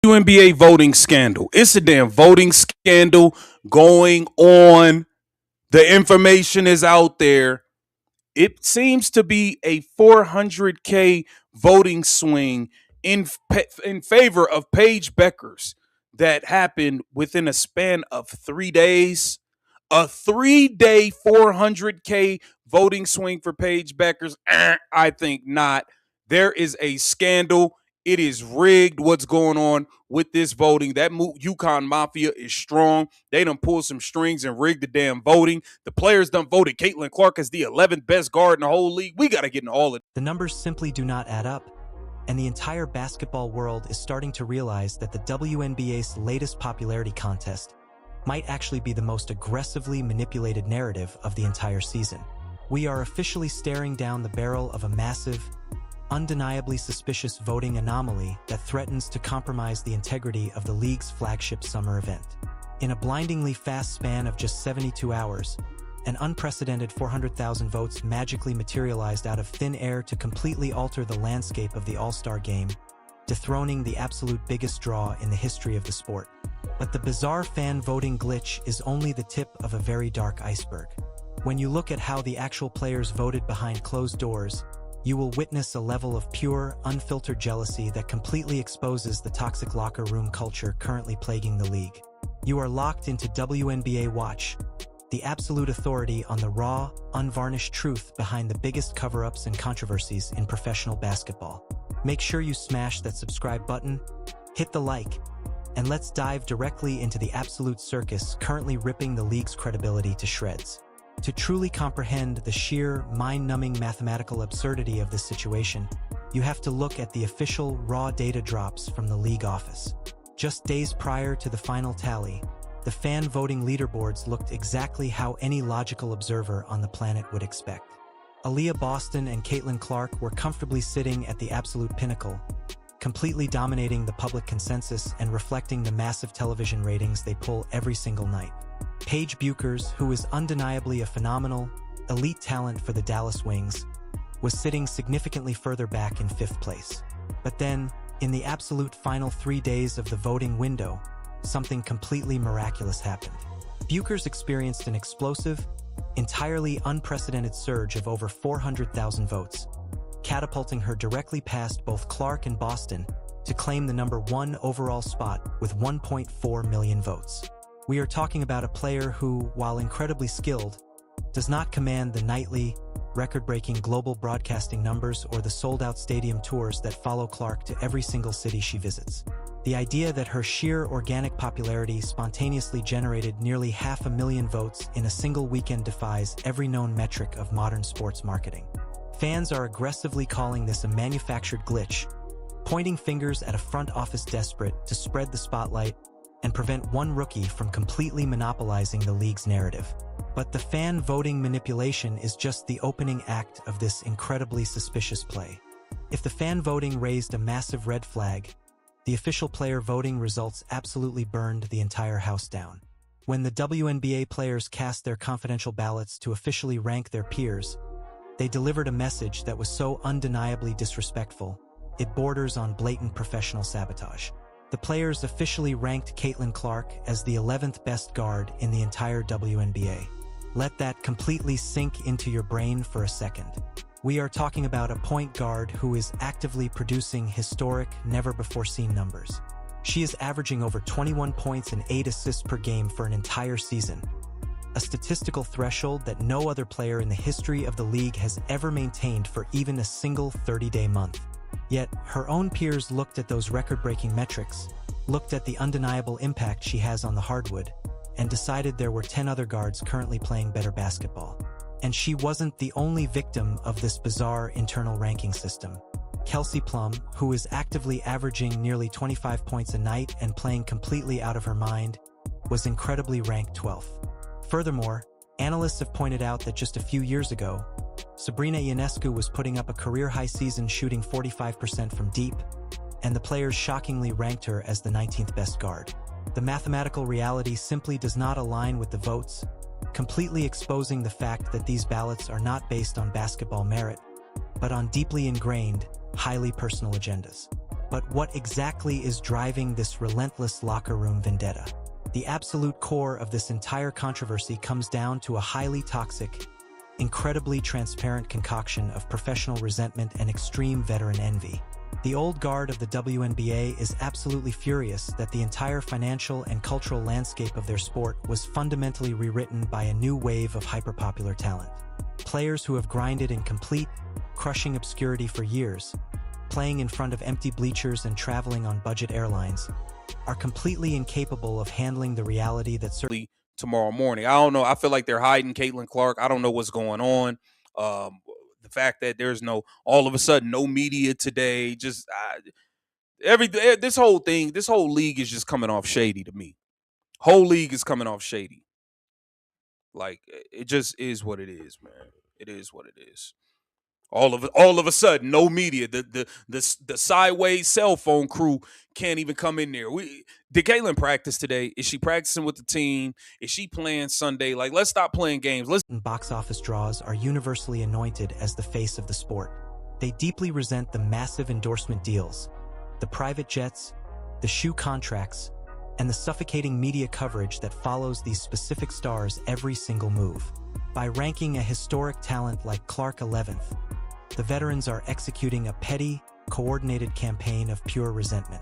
WNBA voting scandal. It's a damn voting scandal going on. The information is out there. It seems to be a 400K voting swing in favor of Paige Bueckers that happened within a span of 3 days. A 3-day 400K voting swing for Paige Bueckers? I think not. There is a scandal. It is rigged what's going on with this voting. That UConn Mafia is strong. They done pulled some strings and rigged the damn voting. The players done voted Caitlin Clark as the 11th best guard in the whole league. We got to get in all of it. The numbers simply do not add up, and the entire basketball world is starting to realize that the WNBA's latest popularity contest might actually be the most aggressively manipulated narrative of the entire season. We are officially staring down the barrel of a massive, undeniably suspicious voting anomaly that threatens to compromise the integrity of the league's flagship summer event. In a blindingly fast span of just 72 hours, an unprecedented 400,000 votes magically materialized out of thin air to completely alter the landscape of the All-Star Game, dethroning the absolute biggest draw in the history of the sport. But the bizarre fan voting glitch is only the tip of a very dark iceberg. When you look at how the actual players voted behind closed doors, you will witness a level of pure, unfiltered jealousy that completely exposes the toxic locker room culture currently plaguing the league. You are locked into WNBA Watch, the absolute authority on the raw, unvarnished truth behind the biggest cover-ups and controversies in professional basketball. Make sure you smash that subscribe button, hit the like, and let's dive directly into the absolute circus currently ripping the league's credibility to shreds. To truly comprehend the sheer, mind-numbing mathematical absurdity of this situation, you have to look at the official raw data drops from the league office. Just days prior to the final tally, the fan voting leaderboards looked exactly how any logical observer on the planet would expect. Aaliyah Boston and Caitlin Clark were comfortably sitting at the absolute pinnacle, completely dominating the public consensus and reflecting the massive television ratings they pull every single night. Paige Bueckers, who is undeniably a phenomenal, elite talent for the Dallas Wings, was sitting significantly further back in 5th place. But then, in the absolute final 3 days of the voting window, something completely miraculous happened. Bueckers experienced an explosive, entirely unprecedented surge of over 400,000 votes, catapulting her directly past both Clark and Boston to claim the #1 overall spot with 1.4 million votes. We are talking about a player who, while incredibly skilled, does not command the nightly, record-breaking global broadcasting numbers or the sold-out stadium tours that follow Clark to every single city she visits. The idea that her sheer organic popularity spontaneously generated nearly 500,000 votes in a single weekend defies every known metric of modern sports marketing. Fans are aggressively calling this a manufactured glitch, pointing fingers at a front office desperate to spread the spotlight and prevent one rookie from completely monopolizing the league's narrative. But the fan voting manipulation is just the opening act of this incredibly suspicious play. If the fan voting raised a massive red flag, the official player voting results absolutely burned the entire house down. When the WNBA players cast their confidential ballots to officially rank their peers, they delivered a message that was so undeniably disrespectful, it borders on blatant professional sabotage. The players officially ranked Caitlin Clark as the 11th best guard in the entire WNBA. Let that completely sink into your brain for a second. We are talking about a point guard who is actively producing historic, never-before-seen numbers. She is averaging over 21 points and 8 assists per game for an entire season, a statistical threshold that no other player in the history of the league has ever maintained for even a single 30-day month. Yet, her own peers looked at those record-breaking metrics, looked at the undeniable impact she has on the hardwood, and decided there were 10 other guards currently playing better basketball. And she wasn't the only victim of this bizarre internal ranking system. Kelsey Plum, who is actively averaging nearly 25 points a night and playing completely out of her mind, was incredibly ranked 12th. Furthermore, analysts have pointed out that just a few years ago, Sabrina Ionescu was putting up a career-high season shooting 45% from deep, and the players shockingly ranked her as the 19th best guard. The mathematical reality simply does not align with the votes, completely exposing the fact that these ballots are not based on basketball merit, but on deeply ingrained, highly personal agendas. But what exactly is driving this relentless locker room vendetta? The absolute core of this entire controversy comes down to a highly toxic, incredibly transparent concoction of professional resentment and extreme veteran envy. The old guard of the WNBA is absolutely furious that the entire financial and cultural landscape of their sport was fundamentally rewritten by a new wave of hyperpopular talent. Players who have grinded in complete, crushing obscurity for years, playing in front of empty bleachers and traveling on budget airlines, are completely incapable of handling the reality that certainly tomorrow morning. I don't know. I feel like they're hiding Caitlin Clark. I don't know what's going on. The fact that there's all of a sudden, no media today. Just this whole thing, this whole league is just coming off shady to me. Whole league is coming off shady. Like, it just is what it is, man. It is what it is. All of a sudden, no media. The sideways cell phone crew can't even come in there. Did Caitlin practice today? Is she practicing with the team? Is she playing Sunday? Like, let's stop playing games. box office draws are universally anointed as the face of the sport. They deeply resent the massive endorsement deals, the private jets, the shoe contracts, and the suffocating media coverage that follows these specific stars' every single move. By ranking a historic talent like Clark 11th, the veterans are executing a petty, coordinated campaign of pure resentment.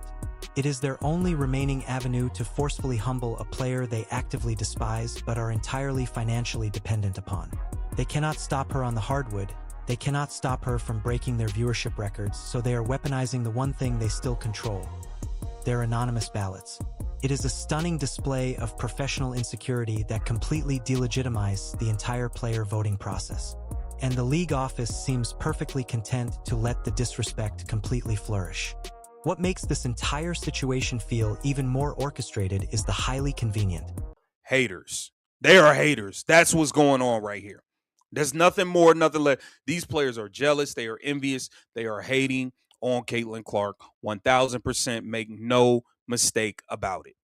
It is their only remaining avenue to forcefully humble a player they actively despise but are entirely financially dependent upon. They cannot stop her on the hardwood. They cannot stop her from breaking their viewership records, so they are weaponizing the one thing they still control: their anonymous ballots. It is a stunning display of professional insecurity that completely delegitimizes the entire player voting process. And the league office seems perfectly content to let the disrespect completely flourish. What makes this entire situation feel even more orchestrated is the highly convenient haters. They are haters. That's what's going on right here. There's nothing more, nothing less. These players are jealous. They are envious. They are hating on Caitlin Clark. 1000%. Make no mistake about it.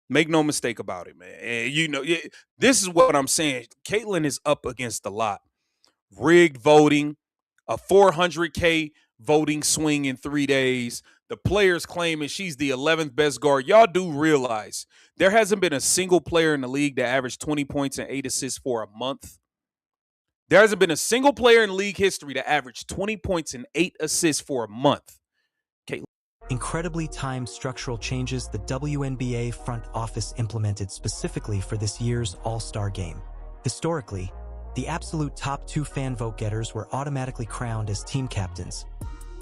Make no mistake about it, man. And this is what I'm saying. Caitlin is up against a lot. Rigged voting, a 400K voting swing in 3 days. The players claiming she's the 11th best guard. Y'all do realize there hasn't been a single player in the league that averaged 20 points and 8 assists for a month. There hasn't been a single player in league history that averaged 20 points and 8 assists for a month. Incredibly timed structural changes the WNBA front office implemented specifically for this year's All-Star game. Historically, the absolute top 2 fan vote getters were automatically crowned as team captains,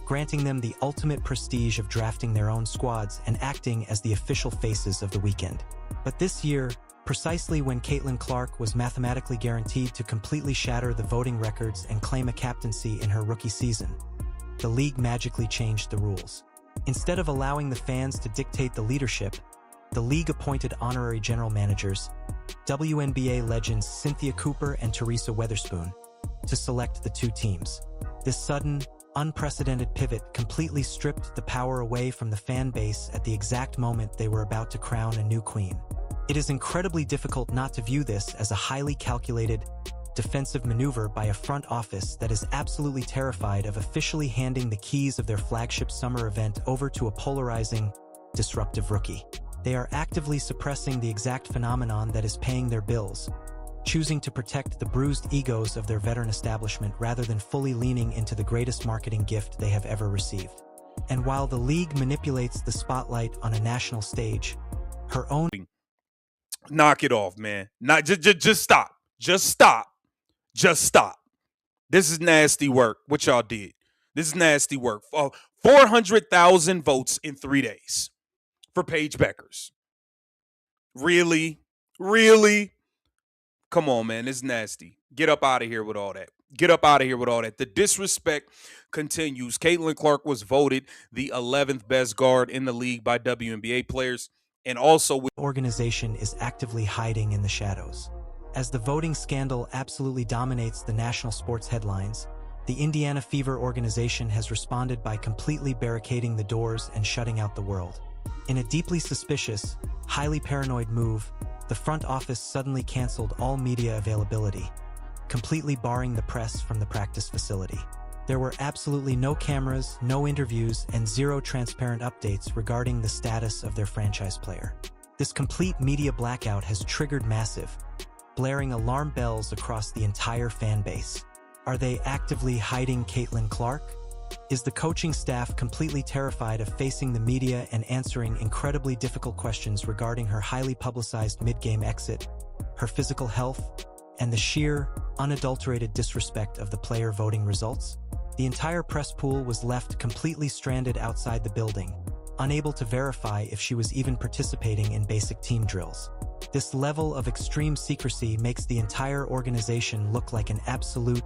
granting them the ultimate prestige of drafting their own squads and acting as the official faces of the weekend. But this year, precisely when Caitlin Clark was mathematically guaranteed to completely shatter the voting records and claim a captaincy in her rookie season, the league magically changed the rules. Instead of allowing the fans to dictate the leadership, the league appointed honorary general managers, WNBA legends Cynthia Cooper and Teresa Weatherspoon, to select the 2 teams. This sudden, unprecedented pivot completely stripped the power away from the fan base at the exact moment they were about to crown a new queen. It is incredibly difficult not to view this as a highly calculated, defensive maneuver by a front office that is absolutely terrified of officially handing the keys of their flagship summer event over to a polarizing, disruptive rookie. They are actively suppressing the exact phenomenon that is paying their bills, choosing to protect the bruised egos of their veteran establishment rather than fully leaning into the greatest marketing gift they have ever received. And while the league manipulates the spotlight on a national stage, her own... Knock it off, man. Just stop. Just stop. Just stop. This is nasty work, what y'all did. This is nasty work. 400,000 votes in 3 days for Paige Bueckers. Really? Really? Come on, man. This is nasty. Get up out of here with all that. Get up out of here with all that. The disrespect continues. Caitlin Clark was voted the 11th best guard in the league by WNBA players, and also with organization is actively hiding in the shadows. As the voting scandal absolutely dominates the national sports headlines, the Indiana Fever organization has responded by completely barricading the doors and shutting out the world. In a deeply suspicious, highly paranoid move, the front office suddenly canceled all media availability, completely barring the press from the practice facility. There were absolutely no cameras, no interviews, and zero transparent updates regarding the status of their franchise player. This complete media blackout has triggered massive, blaring alarm bells across the entire fan base. Are they actively hiding Caitlin Clark? Is the coaching staff completely terrified of facing the media and answering incredibly difficult questions regarding her highly publicized mid-game exit, her physical health, and the sheer, unadulterated disrespect of the player voting results? The entire press pool was left completely stranded outside the building, unable to verify if she was even participating in basic team drills. This level of extreme secrecy makes the entire organization look like an absolute,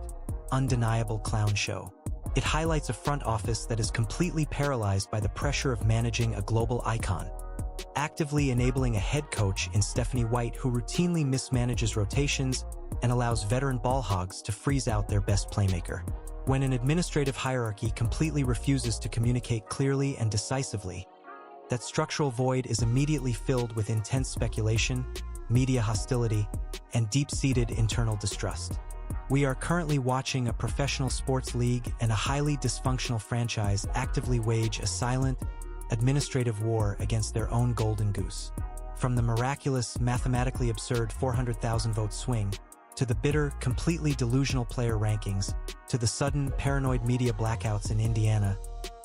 undeniable clown show. It highlights a front office that is completely paralyzed by the pressure of managing a global icon, actively enabling a head coach in Stephanie White who routinely mismanages rotations and allows veteran ball hogs to freeze out their best playmaker. When an administrative hierarchy completely refuses to communicate clearly and decisively, that structural void is immediately filled with intense speculation, media hostility, and deep-seated internal distrust. We are currently watching a professional sports league and a highly dysfunctional franchise actively wage a silent, administrative war against their own golden goose. From the miraculous, mathematically absurd 400,000 vote swing, to the bitter, completely delusional player rankings, to the sudden, paranoid media blackouts in Indiana,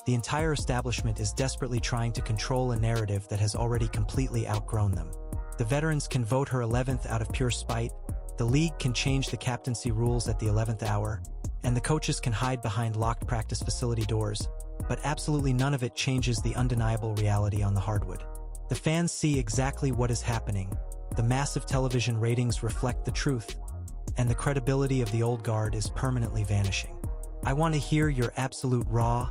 the entire establishment is desperately trying to control a narrative that has already completely outgrown them. The veterans can vote her 11th out of pure spite, the league can change the captaincy rules at the 11th hour, and the coaches can hide behind locked practice facility doors, but absolutely none of it changes the undeniable reality on the hardwood. The fans see exactly what is happening. The massive television ratings reflect the truth, and the credibility of the old guard is permanently vanishing. I want to hear your absolute raw,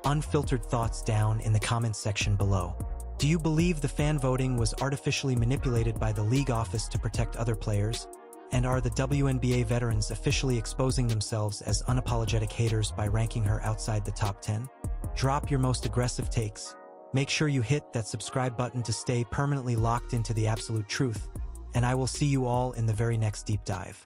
unfiltered thoughts down in the comments section below. Do you believe the fan voting was artificially manipulated by the league office to protect other players? And are the WNBA veterans officially exposing themselves as unapologetic haters by ranking her outside the top 10? Drop your most aggressive takes. Make sure you hit that subscribe button to stay permanently locked into the absolute truth, and I will see you all in the very next deep dive.